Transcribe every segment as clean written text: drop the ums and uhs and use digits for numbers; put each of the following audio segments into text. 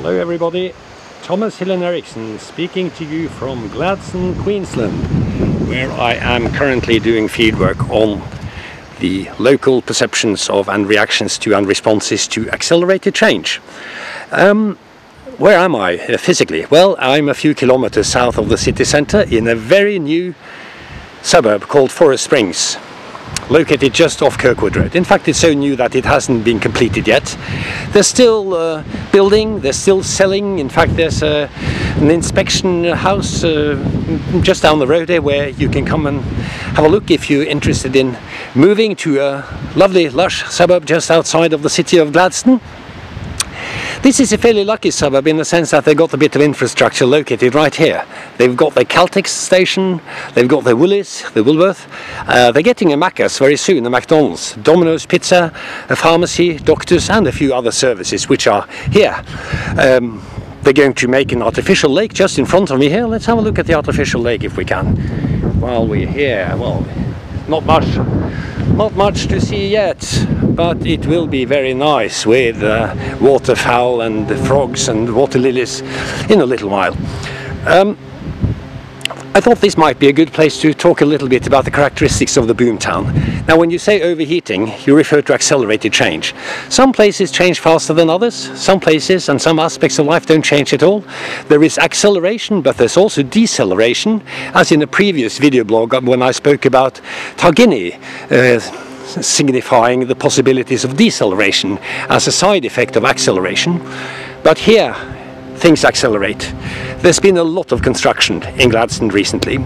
Hello everybody, Thomas Hylland Eriksen speaking to you from Gladstone, Queensland, where I am currently doing fieldwork on the local perceptions of and reactions to and responses to accelerated change. Where am I physically? Well, I'm a few kilometers south of the city centre in a very new suburb called Forest Springs, located just off Kirkwood Road. In fact, it's so new that it hasn't been completed yet. They're still building, they're still selling. In fact, there's an inspection house just down the road here where you can come and have a look if you're interested in moving to a lovely, lush suburb just outside of the city of Gladstone. This is a fairly lucky suburb in the sense that they've got a bit of infrastructure located right here. They've got their Caltex station, they've got their Woolies, the Woolworth. They're getting a Macca's very soon, a McDonald's, Domino's Pizza, a pharmacy, doctors and a few other services which are here. They're going to make an artificial lake just in front of me here. Let's have a look at the artificial lake if we can. While we're here, well, not much to see yet, but it will be very nice with waterfowl and frogs and water lilies in a little while. I thought this might be a good place to talk a little bit about the characteristics of the Boomtown. Now, when you say overheating, you refer to accelerated change. Some places change faster than others. Some places and some aspects of life don't change at all. There is acceleration, but there's also deceleration, as in a previous video blog when I spoke about Targini, signifying the possibilities of deceleration as a side effect of acceleration. But here, things accelerate. There's been a lot of construction in Gladstone recently.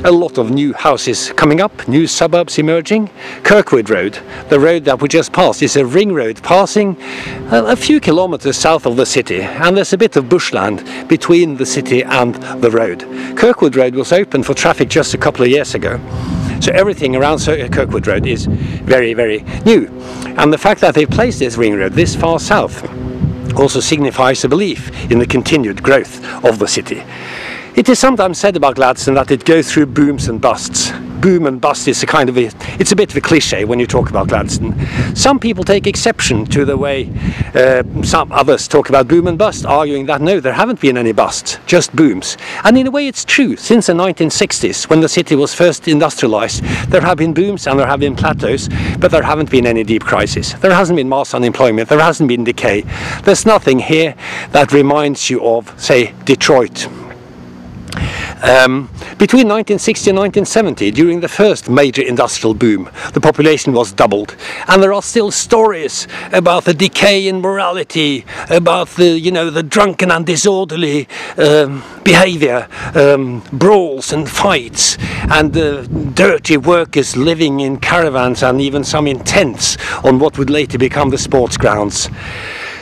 A lot of new houses coming up, new suburbs emerging. Kirkwood Road, the road that we just passed, is a ring road passing a few kilometers south of the city, and there's a bit of bushland between the city and the road. Kirkwood Road was open for traffic just a couple of years ago. So everything around Kirkwood Road is very, very new. And the fact that they've placed this ring road this far south also signifies a belief in the continued growth of the city. It is sometimes said about Gladstone that it goes through booms and busts. Boom and bust is it's a bit of a cliche when you talk about Gladstone. Some people take exception to the way some others talk about boom and bust, arguing that no, there haven't been any busts, just booms. And in a way it's true. Since the 1960s, when the city was first industrialized, there have been booms and there have been plateaus, but there haven't been any deep crises. There hasn't been mass unemployment, there hasn't been decay. There's nothing here that reminds you of, say, Detroit. Between 1960 and 1970, during the first major industrial boom, the population was doubled, and there are still stories about the decay in morality, about the drunken and disorderly behavior, brawls and fights, and dirty workers living in caravans and even some in tents on what would later become the sports grounds.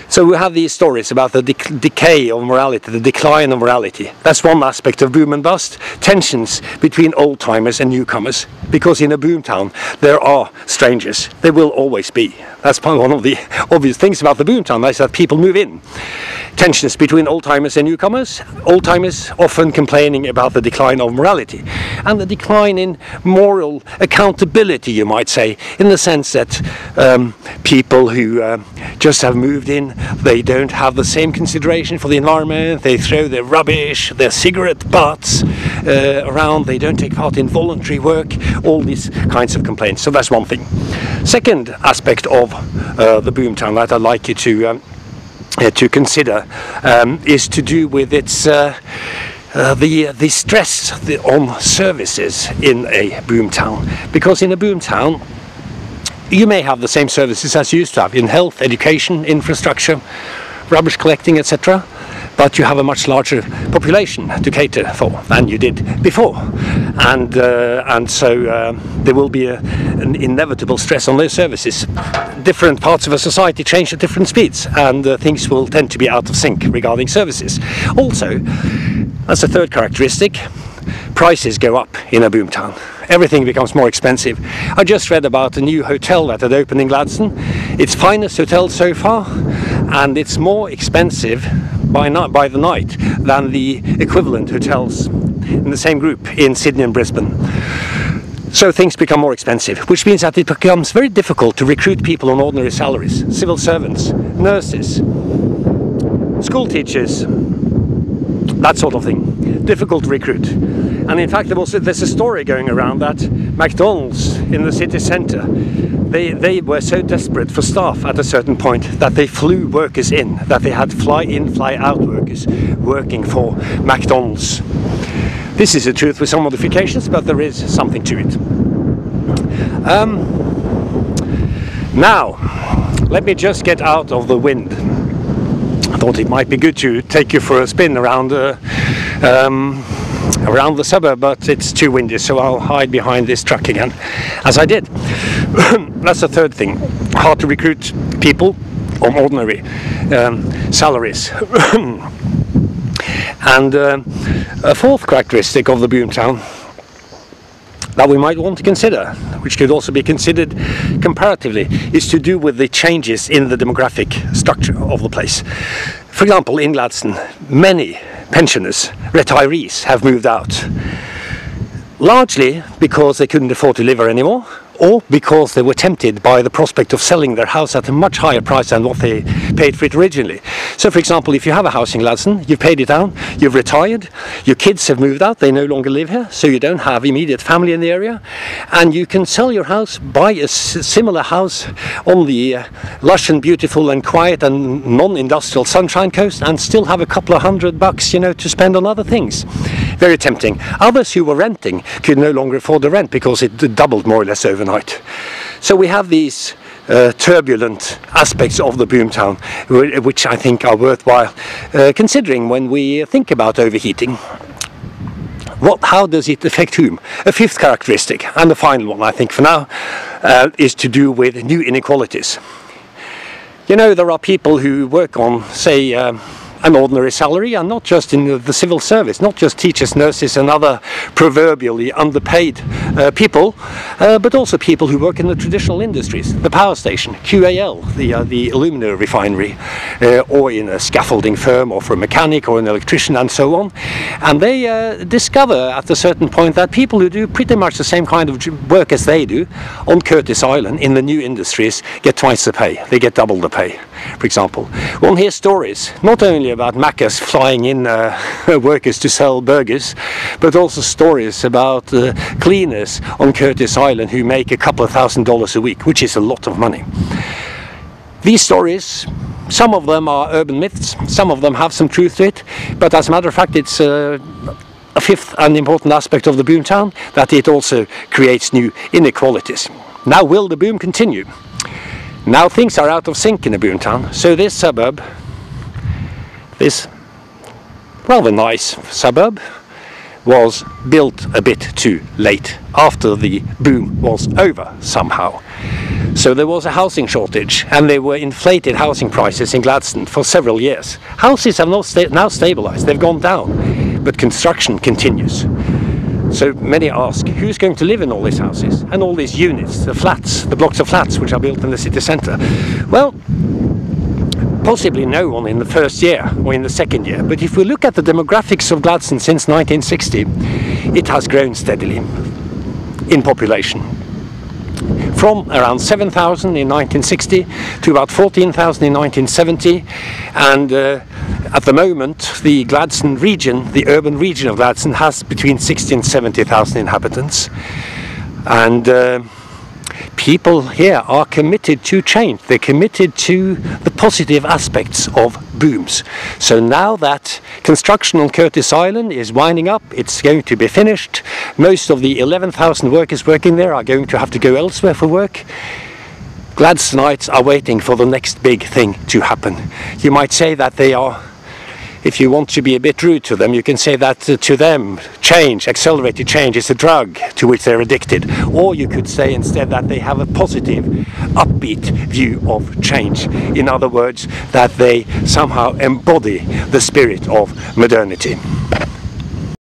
So we have these stories about the decay of morality, the decline of morality. That's one aspect of boom and bust. Tensions between old-timers and newcomers. Because in a boomtown there are strangers. There will always be. That's one of the obvious things about the boomtown, is that people move in. Tensions between old-timers and newcomers. Old-timers often complaining about the decline of morality. And the decline in moral accountability, you might say, in the sense that people who just have moved in, they don't have the same consideration for the environment, they throw their rubbish, their cigarette butts around, they don't take part in voluntary work, all these kinds of complaints. So that's one thing. Second aspect of the boomtown that I'd like you to consider is to do with its the stress on services in a boomtown. Because in a boomtown you may have the same services as you used to have in health, education, infrastructure, rubbish collecting, etc. But you have a much larger population to cater for than you did before. And so there will be an inevitable stress on those services. Different parts of a society change at different speeds, and things will tend to be out of sync regarding services. Also, as a third characteristic, prices go up in a boomtown. Everything becomes more expensive. I just read about a new hotel that had opened in Gladstone. It's finest hotel so far, and it's more expensive by the night than the equivalent hotels in the same group in Sydney and Brisbane. So things become more expensive, which means that it becomes very difficult to recruit people on ordinary salaries, civil servants, nurses, school teachers, that sort of thing. Difficult to recruit. And in fact, there's a story going around that McDonald's in the city centre, they were so desperate for staff at a certain point that they flew workers in, that they had fly-in, fly-out workers working for McDonald's. This is the truth with some modifications, but there is something to it. Now, let me just get out of the wind. I thought it might be good to take you for a spin around the suburb, but it's too windy, so I'll hide behind this truck again, as I did. That's the third thing. Hard to recruit people on ordinary salaries. And a fourth characteristic of the boomtown that we might want to consider, which could also be considered comparatively, is to do with the changes in the demographic structure of the place. For example, in Gladstone, many pensioners, retirees, have moved out, largely because they couldn't afford to live there anymore, or because they were tempted by the prospect of selling their house at a much higher price than what they paid for it originally. So for example, if you have a house in Gladstone, you've paid it down, you've retired, your kids have moved out, they no longer live here, so you don't have immediate family in the area, and you can sell your house, buy a similar house on the lush and beautiful and quiet and non-industrial Sunshine Coast, and still have a couple of $100, you know, to spend on other things. Very tempting. Others who were renting could no longer afford the rent because it doubled more or less overnight. So we have these turbulent aspects of the boomtown, which I think are worthwhile considering when we think about overheating. How does it affect whom? A fifth characteristic, and the final one I think for now, is to do with new inequalities. You know, there are people who work on, say, an ordinary salary, and not just in the civil service, not just teachers, nurses and other proverbially underpaid people, but also people who work in the traditional industries, the power station, QAL, the alumina refinery, or in a scaffolding firm, or for a mechanic or an electrician and so on. And they discover at a certain point that people who do pretty much the same kind of work as they do on Curtis Island in the new industries get twice the pay, they get double the pay, for example. One hears stories, not only about Macca's flying in workers to sell burgers, but also stories about cleaners on Curtis Island who make a couple of $1,000s a week, which is a lot of money. These stories, some of them are urban myths, some of them have some truth to it, but as a matter of fact it's a fifth and important aspect of the boomtown, that it also creates new inequalities. Now, will the boom continue? Now things are out of sync in the boomtown, so this suburb, this rather nice suburb, was built a bit too late, after the boom was over somehow. So there was a housing shortage, and there were inflated housing prices in Gladstone for several years. Houses have now stabilized, they've gone down, but construction continues. So many ask, who's going to live in all these houses and all these units, the flats, the blocks of flats which are built in the city centre? Well, possibly no one in the first year or in the second year, but if we look at the demographics of Gladstone since 1960, it has grown steadily in population. From around 7,000 in 1960 to about 14,000 in 1970, and at the moment the Gladstone region, the urban region of Gladstone, has between 60 and 70,000 inhabitants, and people here are committed to change. They're committed to the positive aspects of booms. So now that construction on Curtis Island is winding up, it's going to be finished, most of the 11,000 workers working there are going to have to go elsewhere for work. Gladstonites are waiting for the next big thing to happen. You might say that they are, if you want to be a bit rude to them, you can say that to them change, accelerated change, is a drug to which they're addicted. Or you could say instead that they have a positive, upbeat view of change. In other words, that they somehow embody the spirit of modernity.